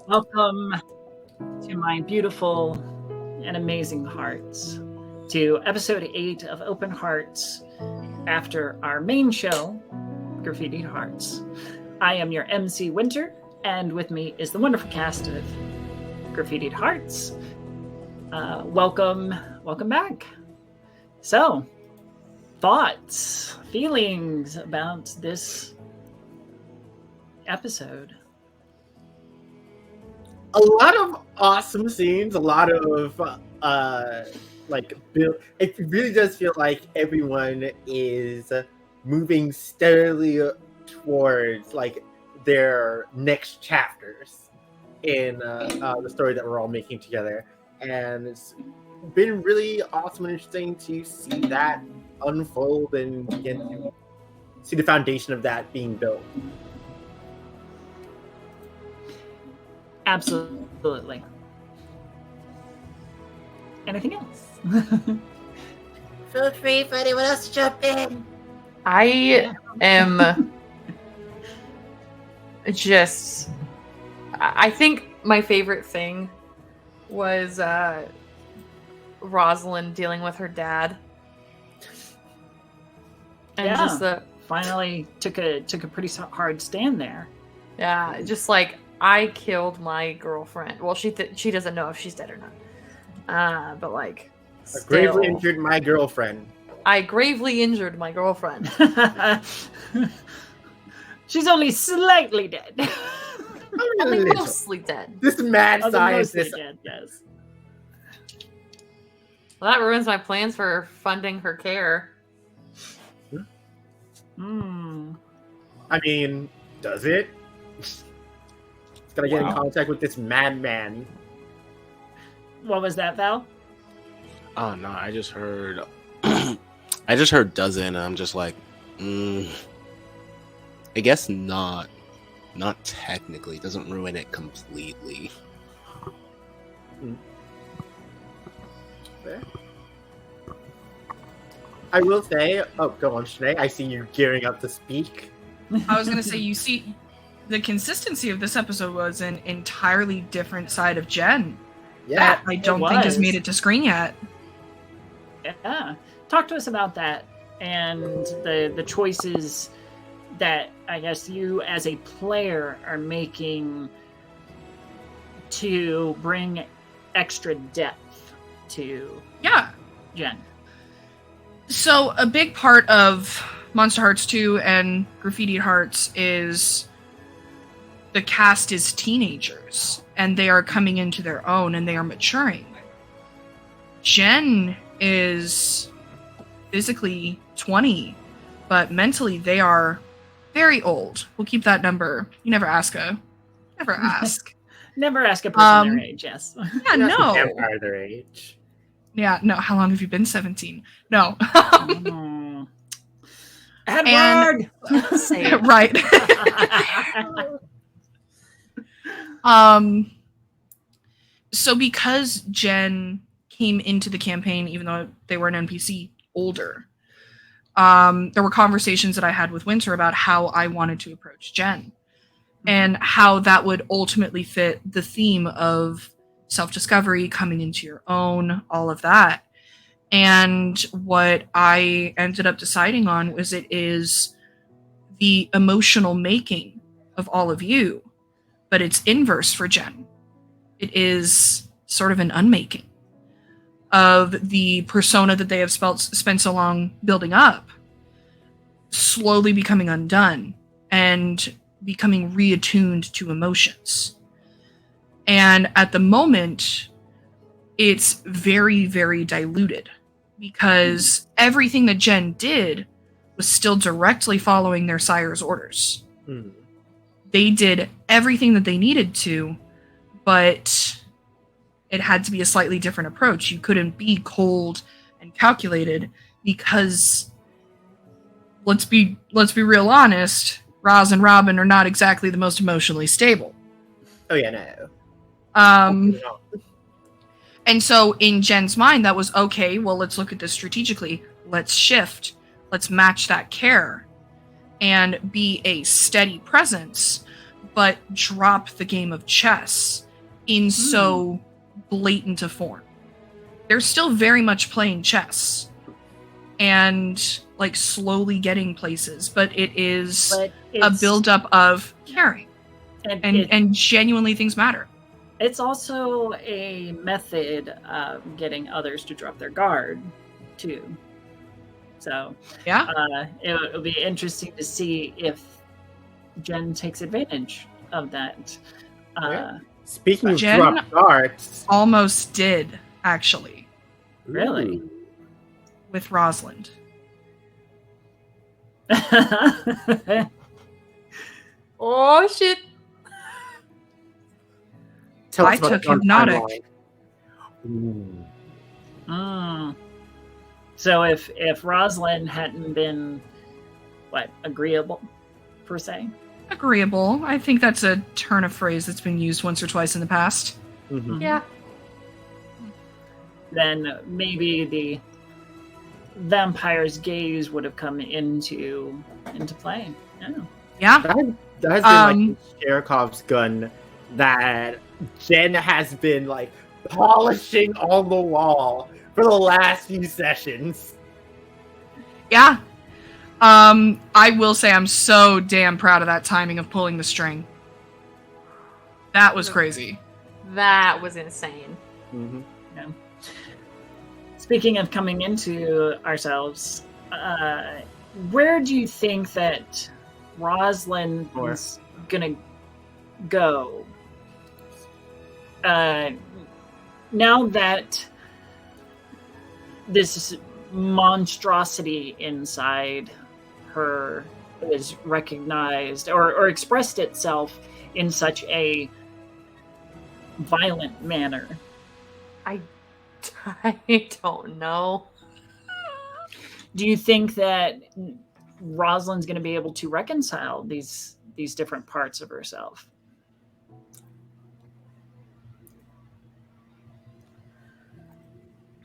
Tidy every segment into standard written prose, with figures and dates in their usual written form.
Welcome to my beautiful and amazing hearts to episode 8 of Open Hearts after our main show, Graffitied Hearts. I am your MC Winter, and with me is the wonderful cast of Graffitied Hearts. Welcome back. So, thoughts, feelings about this episode? A lot of awesome scenes, a lot of it really does feel like everyone is moving steadily towards like their next chapters in the story that we're all making together, and it's been really awesome and interesting to see that unfold and begin to see the foundation of that being built. Absolutely. Anything else? Feel free for anyone else to jump in. I am just... I think my favorite thing was Rosalind dealing with her dad. And just the... finally took a pretty hard stand there. Yeah, just like, I killed my girlfriend. Well, she doesn't know if she's dead or not. But like, I gravely injured my girlfriend. I gravely injured my girlfriend. She's only slightly dead. Only mostly dead. This mad scientist. Dead, yes. Well, that ruins my plans for funding her care. I mean, does it? Gotta get in contact with this madman. What was that, Val? Oh no, I just heard I just heard dozen and I'm just like, I guess not technically. It doesn't ruin it completely. Fair. I will say, go on, Shanae. I see you gearing up to speak. I was gonna say, you see, the consistency of this episode was an entirely different side of Jen. Yeah, that I don't think has made it to screen yet. Yeah. Talk to us about that and the choices that I guess you as a player are making to bring extra depth to Jen. So a big part of Monster Hearts 2 and Graffitied Hearts is the cast is teenagers, and they are coming into their own, and they are maturing. Jen is physically 20, but mentally they are very old. We'll keep that number. You never ask a... Never ask. Never ask a person their age, yes. Yeah, no. Vampire their age. Yeah, no. How long have you been 17? No. Edward! Right. So because Jen came into the campaign, even though they were an NPC, older, there were conversations that I had with Winter about how I wanted to approach Jen and how that would ultimately fit the theme of self-discovery, coming into your own, all of that. And what I ended up deciding on was it is the emotional making of all of you, but it's inverse for Jen. It is sort of an unmaking of the persona that they have spent so long building up, slowly becoming undone and becoming reattuned to emotions. And at the moment, it's very, very diluted because everything that Jen did was still directly following their sire's orders. They did everything that they needed to, but it had to be a slightly different approach. You couldn't be cold and calculated because, let's be real honest, Roz and Robin are not exactly the most emotionally stable. Oh yeah, no. And so in Jen's mind, that was, okay, well, let's look at this strategically. Let's shift. Let's match that care and be a steady presence, but drop the game of chess in so blatant a form. They're still very much playing chess and like slowly getting places, but it is a buildup of caring and genuinely things matter. It's also a method of getting others to drop their guard too. So yeah, it'll be interesting to see if Jen takes advantage of that. Speaking of Jen drop guards, almost did actually. Really? With Rosalind. Oh shit! Tell us I about took it on hypnotic. timeline. So if Rosalind hadn't been agreeable per se, Agreeable. I think that's a turn of phrase that's been used once or twice in the past. Mhm. Yeah. then maybe the vampire's gaze would have come into play. Yeah. That has been like Sherikov's gun that Jen has been like polishing on the wall for the last few sessions. Yeah. I will say I'm so damn proud of that timing of pulling the string. That was crazy. That was insane. Mm-hmm. Speaking of coming into ourselves, where do you think that Rosalind is gonna go? Now that this monstrosity inside her is recognized or expressed itself in such a violent manner. I don't know. Do you think that Rosalind's going to be able to reconcile these different parts of herself?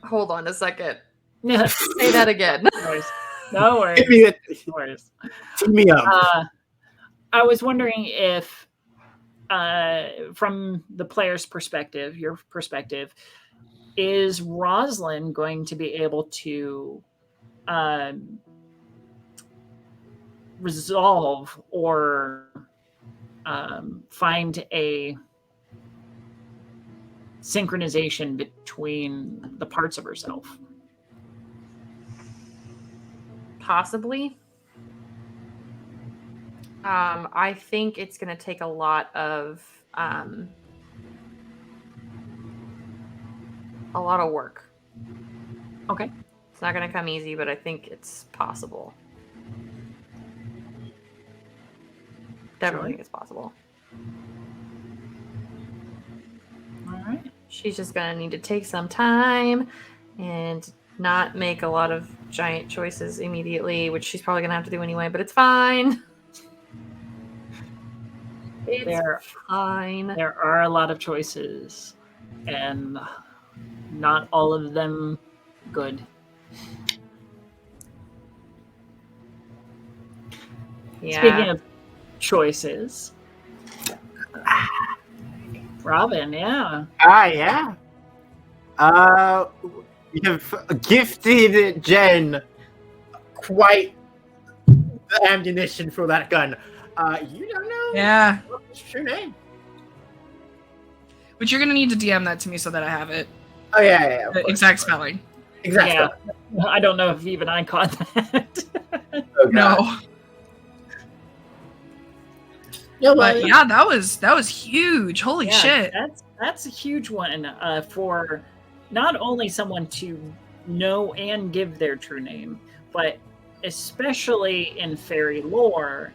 Hold on a second. Yeah. Say that again. No worries. Give me it. No worries. Team me up. I was wondering if, from the player's perspective, your perspective, is Rosalind going to be able to resolve or find a synchronization between the parts of herself? Possibly. I think it's going to take a lot of work. Okay. It's not going to come easy, but I think it's possible. Definitely think it's possible. All right. She's just going to need to take some time and not make a lot of giant choices immediately, which she's probably going to have to do anyway, but it's fine. It's fine. There are a lot of choices, and not all of them good. Yeah. Speaking of choices, Robin, yeah. Yeah. We have gifted Jen quite the ammunition for that gun. You don't know Yeah. what's your true name. But you're going to need to DM that to me so that I have it. Oh, yeah. The exact spelling. Exactly. Yeah. I don't know if even I caught that. Oh, God. No. No, But yeah, that was huge. Holy Yeah, shit. That's a huge one for not only someone to know and give their true name, but especially in fairy lore,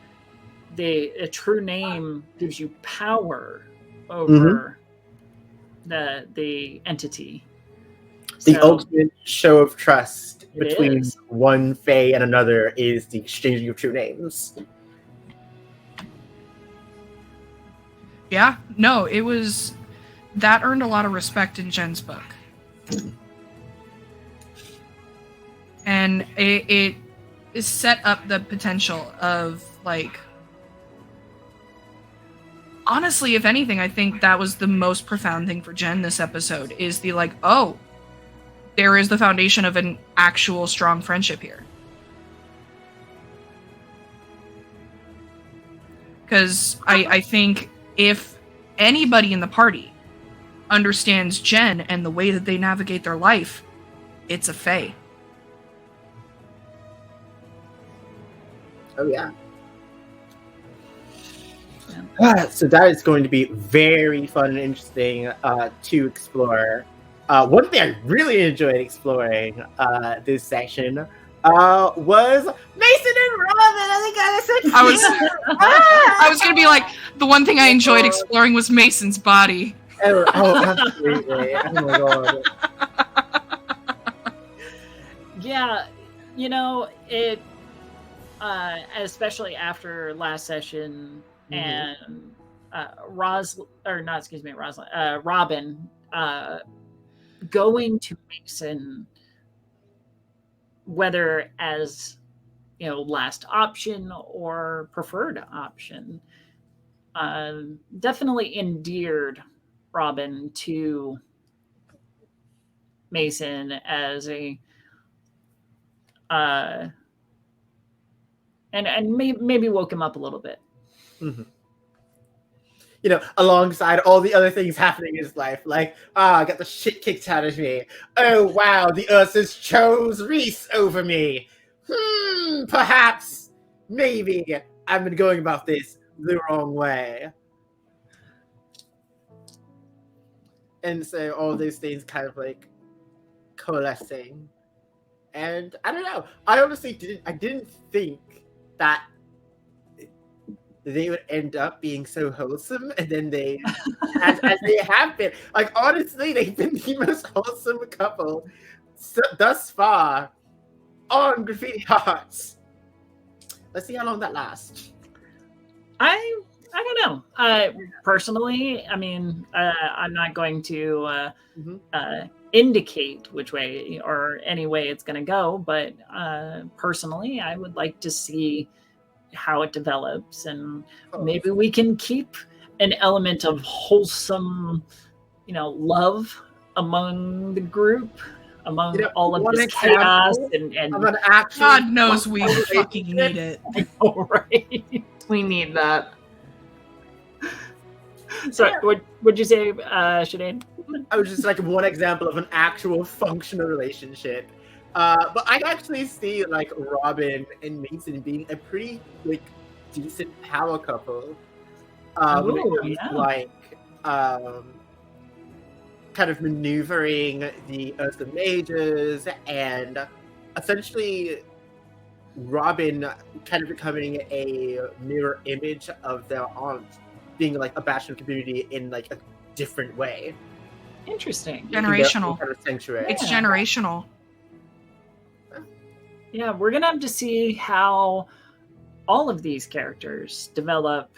a true name gives you power over the entity. The So, ultimate show of trust It between is. one fae and another is the exchanging of true names. Yeah. No, that earned a lot of respect in Jen's book. And it set up the potential of like honestly, if anything, I think that was the most profound thing for Jen this episode is the like, oh, there is the foundation of an actual strong friendship here. Because I think if anybody in the party understands Jen and the way that they navigate their life, it's a Fae. Oh, yeah. So that is going to be very fun and interesting to explore. One thing I really enjoyed exploring this section was Mason and Robin. I think I said I was gonna be like, the one thing I enjoyed exploring was Mason's body. Oh, absolutely. Oh my god. Yeah, it especially after last session and Robin going to Mason, whether as last option or preferred option, definitely endeared Robin to Mason as a and maybe woke him up a little bit. Mm-hmm. Alongside all the other things happening in his life, like, I got the shit kicked out of me. Oh wow, the Ursas chose Reese over me. Perhaps, maybe I've been going about this the wrong way. And so all those things kind of like coalescing. And I don't know. I honestly didn't think that they would end up being so wholesome, and then they, as they have been. Like, honestly, they've been the most wholesome couple thus far on Graffitied Hearts. Let's see how long that lasts. I don't know. Personally, I mean, I'm not going to indicate which way or any way it's going to go, but personally, I would like to see how it develops, and maybe we can keep an element of wholesome, love among the group, among all of this chaos and God knows we fucking need it. I know, right? We need that. So, what'd you say, Sinead? I was just like one example of an actual functional relationship. But I actually see like Robin and Mason being a pretty like decent power couple. When it comes to like kind of maneuvering the Ursa Mages and essentially Robin kind of becoming a mirror image of their aunt, being like a bastion of community in like a different way. Interesting. Generational. Kind of sanctuary. It's generational. Yeah, we're gonna have to see how all of these characters develop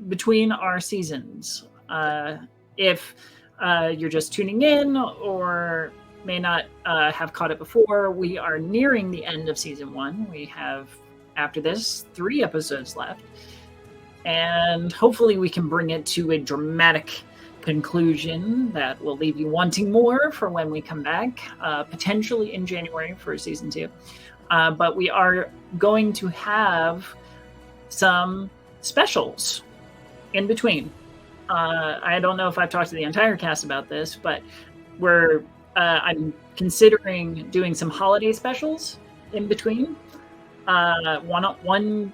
between our seasons. If you're just tuning in or may not have caught it before, we are nearing the end of season 1. We have, after this, 3 episodes left. And hopefully we can bring it to a dramatic conclusion that will leave you wanting more for when we come back, potentially in January for season 2. But we are going to have some specials in between. I don't know if I've talked to the entire cast about this, but I'm considering doing some holiday specials in between. One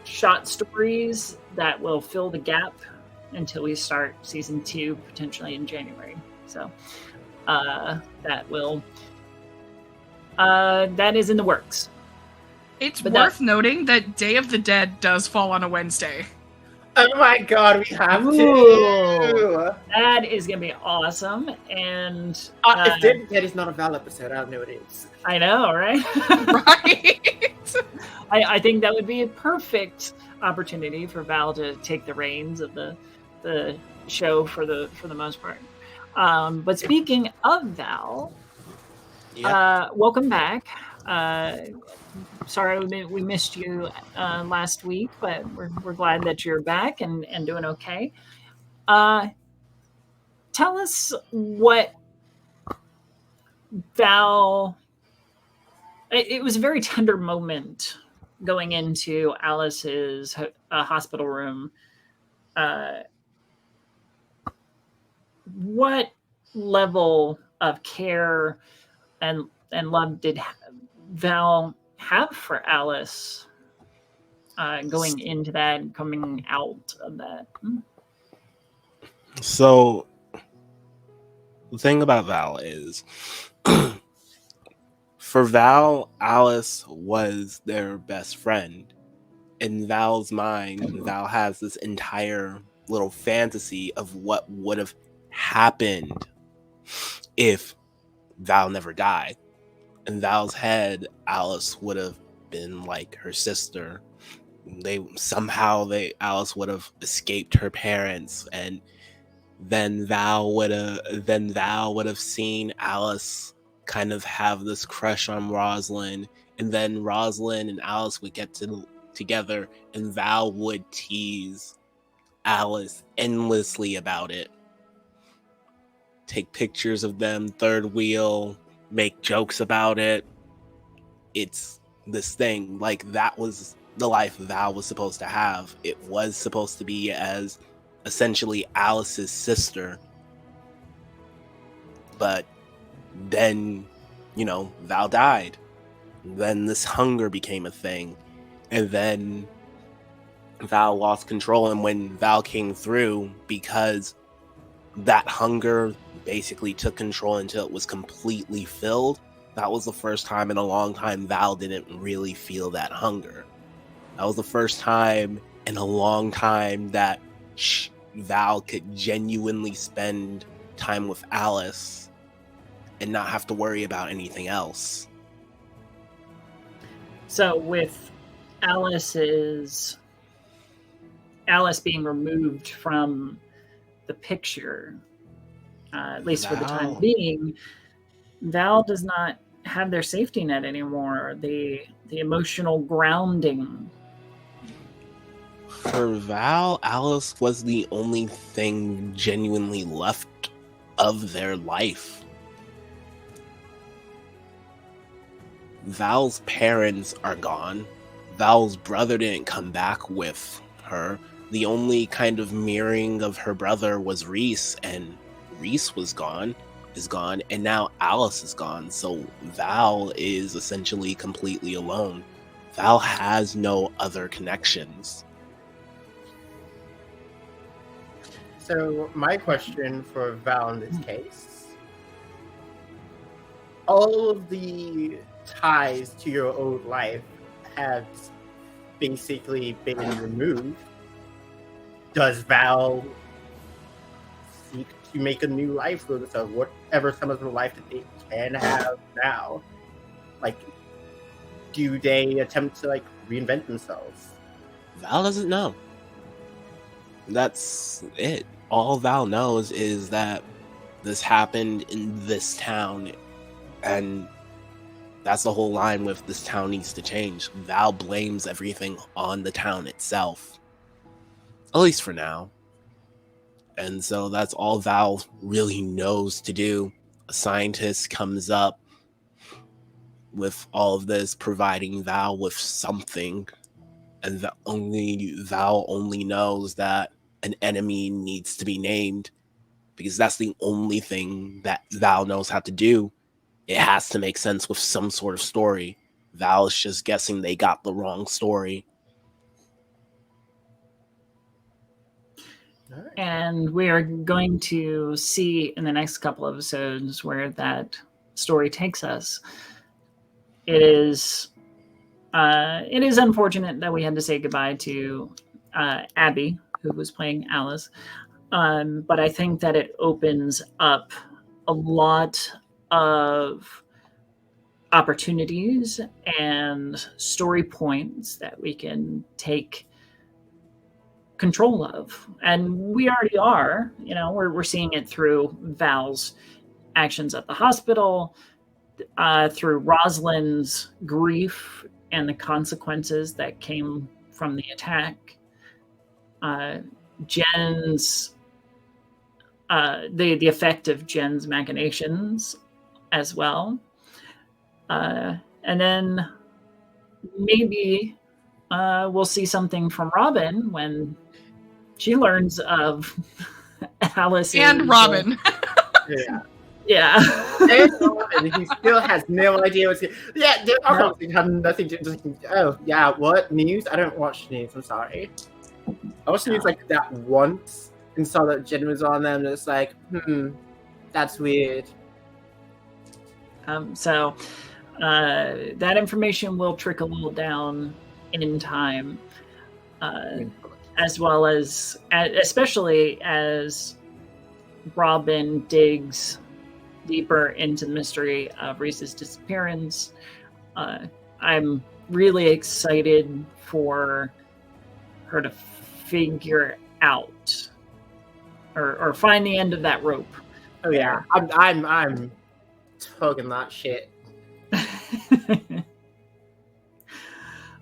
shot stories that will fill the gap until we start season 2, potentially in January. So that is in the works. It's worth noting that Day of the Dead does fall on a Wednesday. Oh my god, we have to! That is going to be awesome. And if Day of the Dead is not a Val episode, I don't know what it is. I know, right? Right? I think that would be a perfect opportunity for Val to take the reins of the show for the most part. But speaking of Val, welcome back. Sorry we missed you last week, but we're glad that you're back and doing okay. Tell us what Val. It was a very tender moment going into Alice's hospital room. What level of care and love did Val have for Alice going into that and coming out of that? So the thing about Val is, for Val, Alice was their best friend. In Val's mind, Val has this entire little fantasy of what would have happened if Val never died. In Val's head, Alice would have been like her sister. Alice would have escaped her parents, and then Val would have seen Alice kind of have this crush on Rosalind, and then Rosalind and Alice would get together, and Val would tease Alice endlessly about it. Take pictures of them, third wheel, make jokes about it. It's this thing. Like, that was the life Val was supposed to have. It was supposed to be as essentially Alice's sister. But then, Val died. Then this hunger became a thing. And then Val lost control. And when Val came through, because that hunger basically took control until it was completely filled, that was the first time in a long time Val didn't really feel that hunger. That was the first time in a long time that Val could genuinely spend time with Alice and not have to worry about anything else. So with Alice being removed from the picture, at least for the time being, Val does not have their safety net anymore. The emotional grounding. For Val, Alice was the only thing genuinely left of their life. Val's parents are gone. Val's brother didn't come back with her. The only kind of mirroring of her brother was Reese, and Reese is gone, and now Alice is gone. So Val is essentially completely alone. Val has no other connections. So my question for Val in this case, all of the ties to your old life have basically been removed. Does Val seek to make a new life for themselves, whatever some of the life that they can have now? Like, do they attempt to reinvent themselves? Val doesn't know. That's it. All Val knows is that this happened in this town, and that's the whole line with this town needs to change. Val blames everything on the town itself, at least for now. And so that's all Val really knows to do. A scientist comes up with all of this, providing Val with something, and Val only knows that an enemy needs to be named, because that's the only thing that Val knows how to do. It has to make sense with some sort of story. Val is just guessing they got the wrong story. And we are going to see in the next couple of episodes where that story takes us. It is unfortunate that we had to say goodbye to Abby, who was playing Alice. But I think that it opens up a lot of opportunities and story points that we can take control of, and we already are. We're seeing it through Val's actions at the hospital, through Rosalind's grief and the consequences that came from the attack. Jen's the effect of Jen's machinations as well. And then maybe we'll see something from Robin when she learns of Alice and Robin. Yeah. Yeah. And Robin, he still has no idea what's going on. Yeah, they obviously have nothing to just, oh, yeah, what? News? I don't watch news, I'm sorry. I watched news like that once and saw that Jen was on them, and it's like, that's weird. So that information will trickle down in time, as well as especially as Robin digs deeper into the mystery of Reese's disappearance. I'm really excited for her to figure out or find the end of that rope. Oh yeah, I'm tugging that shit.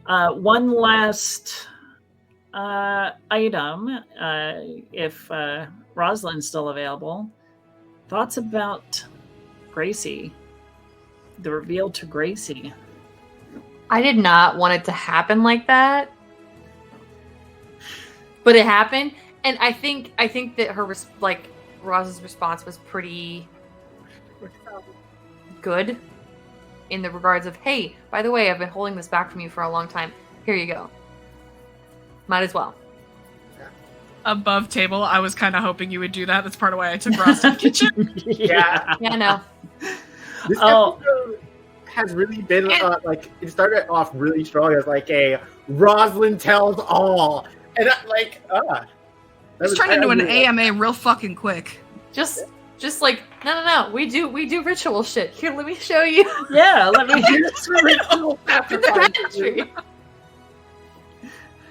One last item, if Rosalind's still available. Thoughts about Gracie? The reveal to Gracie. I did not want it to happen like that, but it happened, and I think that her Roz's response was pretty good in the regards of, hey, by the way, I've been holding this back from you for a long time. Here you go. Might as well. Above table, I was kind of hoping you would do that. That's part of why I took Ross to the kitchen. Yeah. Yeah, no. This episode has really been like, it started off really strong as like a Rosalind tells all, and It's turned into an AMA real fucking quick. Just like, no. We do ritual shit. Here, let me show you. Yeah, let me hear In the pantry.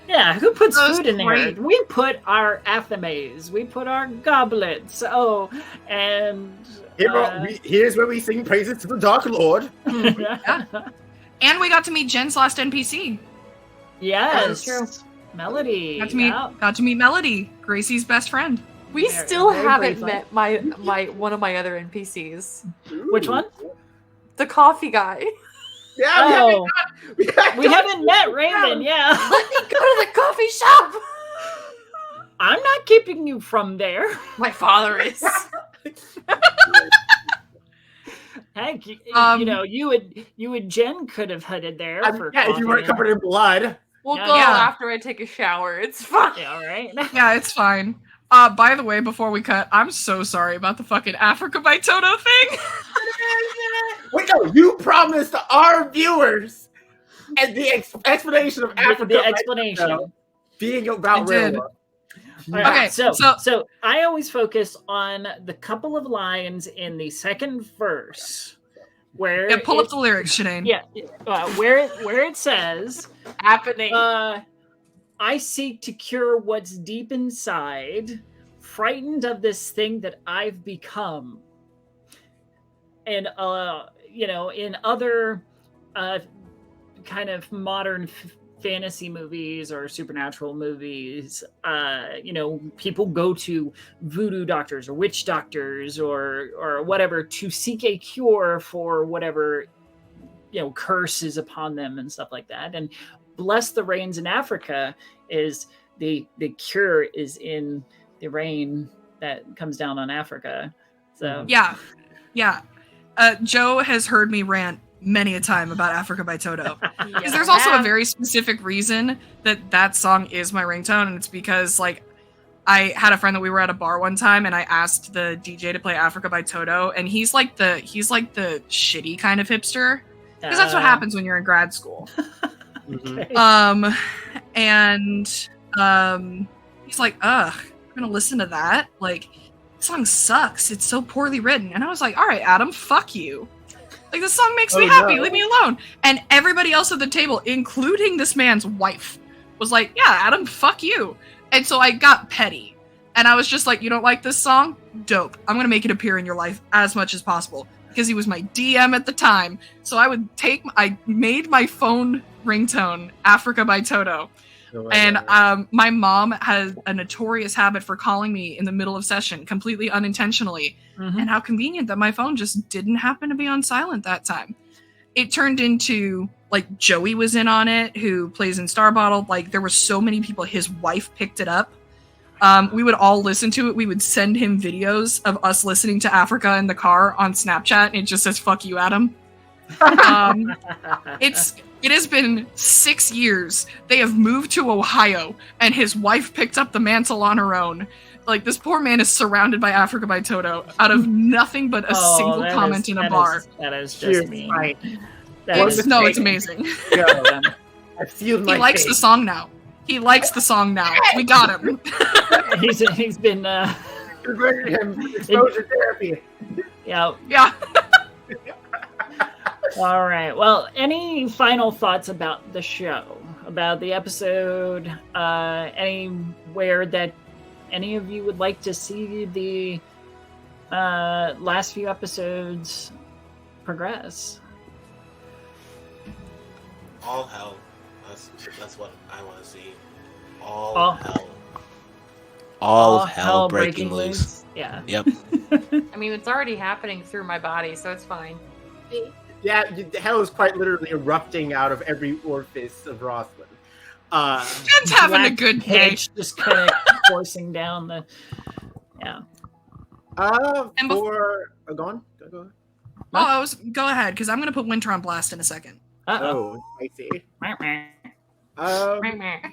Yeah, who puts That was food in great. there? We put our athames, we put our goblets. Oh, and Here's where we sing praises to the Dark Lord. And we got to meet Jen's last NPC. yes, true. Melody. Got to meet Melody, Gracie's best friend. We Very- still very haven't briefly. met my one of my other NPCs. Which one? The coffee guy. Yeah, Oh, we we haven't met Raven. Yeah, Let me go to the coffee shop. I'm not keeping you from there. My father is. Heck, you Um, know, you and Jen could have headed there for yeah, if you weren't coffee. covered in blood. We'll Yeah. go Yeah. after I take a shower. It's fine. Yeah, all right. Yeah, it's fine. By the way, before we cut, I'm so sorry about the fucking Africa by Toto thing. Wait, no, you promised our viewers and the explanation of Africa The explanation. by Toto being about I did. werewolf. Okay, so I always focus on the couple of lines in the second verse where Yeah, pull up the lyrics, Sinead. Yeah, where it says, Happening. I seek to cure what's deep inside, frightened of this thing that I've become. And you know, in other kind of modern fantasy movies or supernatural movies, you know, people go to voodoo doctors or witch doctors or whatever to seek a cure for whatever, you know, curse is upon them and stuff like that. And bless the rains in Africa is the cure is in the rain that comes down on Africa. So Yeah. Joe has heard me rant many a time about Africa by Toto. Because there's also a very specific reason that song is my ringtone, and it's because like I had a friend that we were at a bar one time, and I asked the DJ to play Africa by Toto, and he's like the shitty kind of hipster, because that's what happens when you're in grad school. Okay. And he's like, ugh, I'm gonna listen to that. Like, this song sucks. It's so poorly written. And I was like, all right, Adam, fuck you. Like, this song makes me happy. No. Leave me alone. And everybody else at the table, including this man's wife, was like, yeah, Adam, fuck you. And so I got petty. And I was just like, you don't like this song? Dope. I'm gonna make it appear in your life as much as possible. because he was my DM at the time. So I made my phone ringtone Africa by Toto. Oh, And my mom has a notorious habit for calling me in the middle of session, completely unintentionally. Mhm. And how convenient that my phone just didn't happen to be on silent that time. It turned into, like, Joey was in on it, who plays in Starbottle. Like, there were so many people. His wife picked it up. We would all listen to it. We would send him videos of us listening to Africa in the car on Snapchat, and it just says, "Fuck you, Adam." It has been 6 years. They have moved to Ohio, and his wife picked up the mantle on her own. Like, this poor man is surrounded by Africa by Toto out of nothing but a single comment in a bar. That is Cheers, just mean. Mike. That No, is- it's amazing. Yo, I sealed my He likes fate. the song now. We got him. he's been Converted him to exposure therapy. yeah. Yeah. All right. Well, any final thoughts about the show, about the episode? Anywhere that any of you would like to see the last few episodes progress? All hell. That's what I want to see. All All- hell. All hell breaking loose. Yeah. Yep. I mean, it's already happening through my body, so it's fine. Yeah, hell is quite literally erupting out of every orifice of Roslyn. Jen's having a Black good day. pitch just kind of coursing down the. Yeah. And Go on. Go on. Oh, go ahead, because I'm going to put Winter on blast in a second. Uh-oh. I see. Oh. I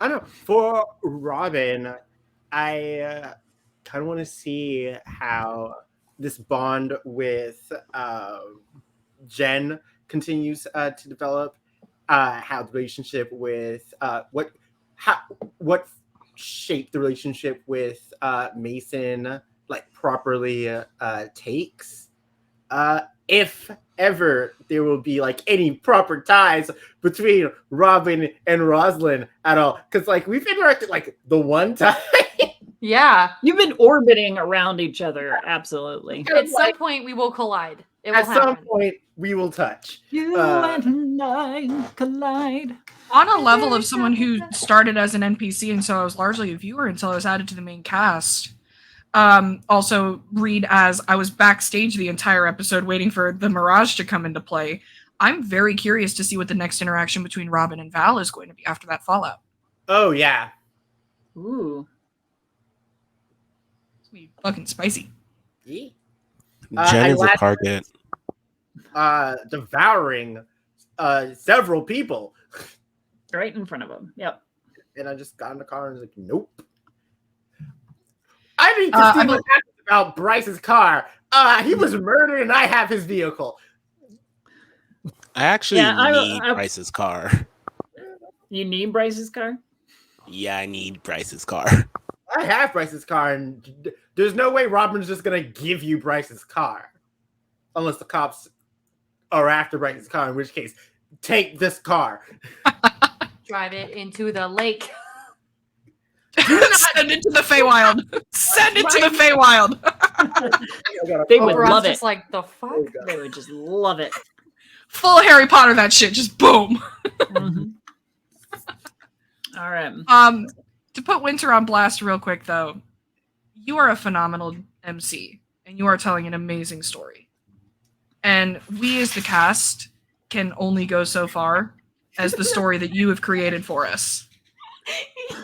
don't know. For Robin, I kind of want to see how this bond with Jen continues to develop. How the relationship with what shape the relationship with Mason like properly takes. If ever there will be like any proper ties between Robin and Roslyn at all, because like we've interacted like the one time. Yeah. You've been orbiting around each other, absolutely. At some point, we will collide. It will At some happen. point, we will touch. You and I collide. On a level of someone who started as an NPC, and so I was largely a viewer until I was added to the main cast. Also, read as I was backstage the entire episode waiting for the Mirage to come into play. I'm very curious to see what the next interaction between Robin and Val is going to be after that fallout. Oh yeah. Ooh. It's gonna be fucking spicy. Yeah. Jen I is a laughed- target. Devouring several people. Right in front of him. Yep. And I just got in the car and was like, nope. I need to I see what happens about Bryce's car. He was murdered and I have his vehicle. I actually need I- Bryce's car. You need Bryce's car? Yeah, I need Bryce's car. I have Bryce's car and there's no way Robin's just going to give you Bryce's car. Unless the cops are after Bryce's car, in which case, take this car. Drive it into the lake. Send it to the Feywild. Send it to the Feywild. They would Oberon's love it. just like, the fuck? They would just love it. Full Harry Potter that shit. Just boom. Mhm. All right. To put Winter on blast real quick though, you are a phenomenal MC and you are telling an amazing story. And we as the cast can only go so far as the story that you have created for us.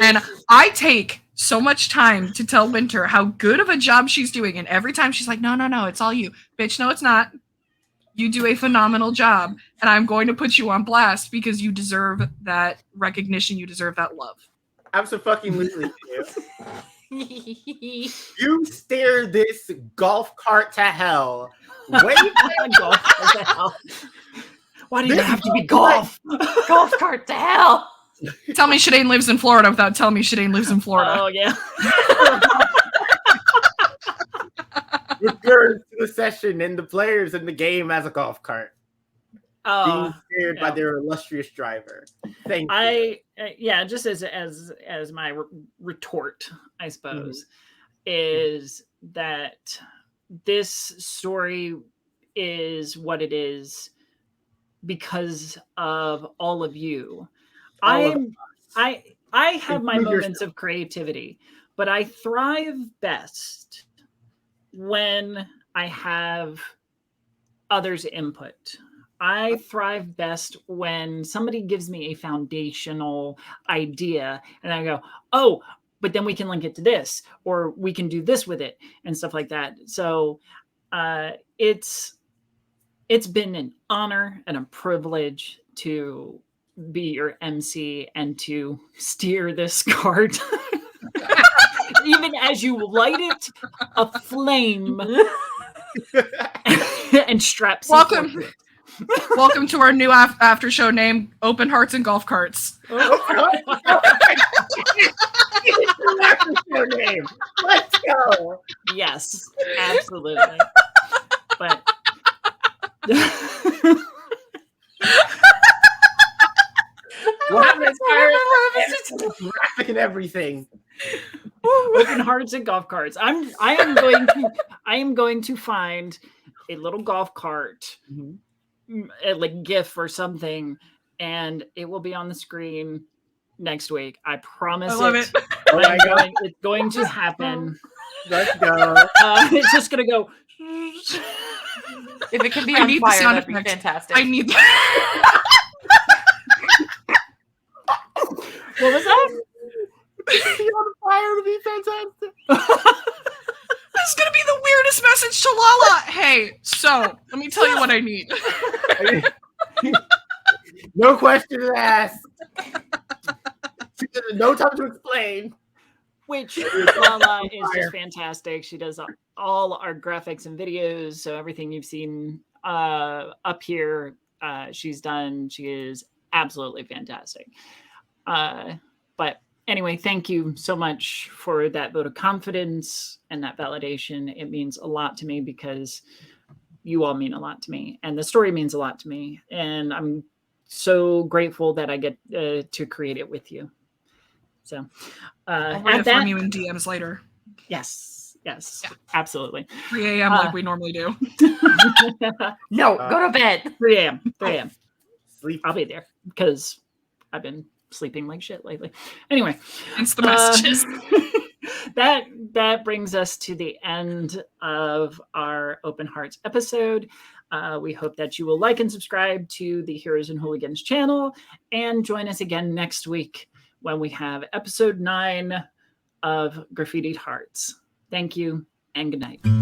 And I take so much time to tell Winter how good of a job she's doing. And every time she's like, no, it's all you. Bitch, no, it's not. You do a phenomenal job. And I'm going to put you on blast because you deserve that recognition. You deserve that love. Absolutely. You steer this golf cart to hell. Wait, Golf. What the hell? Why do you have to be golf? Golf cart to hell. Tell me Shadane lives in Florida without telling me Shadane lives in Florida. Oh, yeah. refers to the session and the players in the game as a golf cart. Oh, Being steered by their illustrious driver. Thank you. Yeah, just as my retort, I suppose, is that this story is what it is because of all of you. All of I have my Include moments of creativity, but I thrive best when I have others' input. I thrive best when somebody gives me a foundational idea and I go, oh, but then we can link it to this, or we can do this with it and stuff like that. So it's been an honor and a privilege to be your MC and to steer this cart. Even as you light it aflame and strap Welcome. C4 to it. Welcome to our new after show name, Open Hearts and Golf Carts. your name. Let's go. Yes, absolutely. But Graphic and everything. Open Hearts and golf carts. I am going to find a little golf cart, like GIF or something, and it will be on the screen next week. I promise. I love it. Oh my God. It's going to happen. Let's go. It's just gonna go. If it can be I on need the fire, sound that'd be effects. fantastic. I need that. What was that? On fire to be fantastic. This is gonna be the weirdest message to Lala. Hey, so let me tell you what I need. No questions asked. No time to explain. Which Lala is just fantastic. She does all our graphics and videos. So everything you've seen up here, she's done. She is absolutely fantastic. But anyway, thank you so much for that vote of confidence and that validation. It means a lot to me because you all mean a lot to me. And the story means a lot to me. And I'm so grateful that I get to create it with you. So I'll write it from you in DMs later. Yes, Yeah. absolutely. 3 a.m. like we normally do. No, go to bed. 3 a.m. Sleep. I'll be there because I've been sleeping like shit lately. Anyway, Hence the messages. That brings us to the end of our Open Hearts episode. We hope that you will like and subscribe to the Heroes and Hooligans channel and join us again next week when we have episode 9 of Graffitied Hearts. Thank you and good night.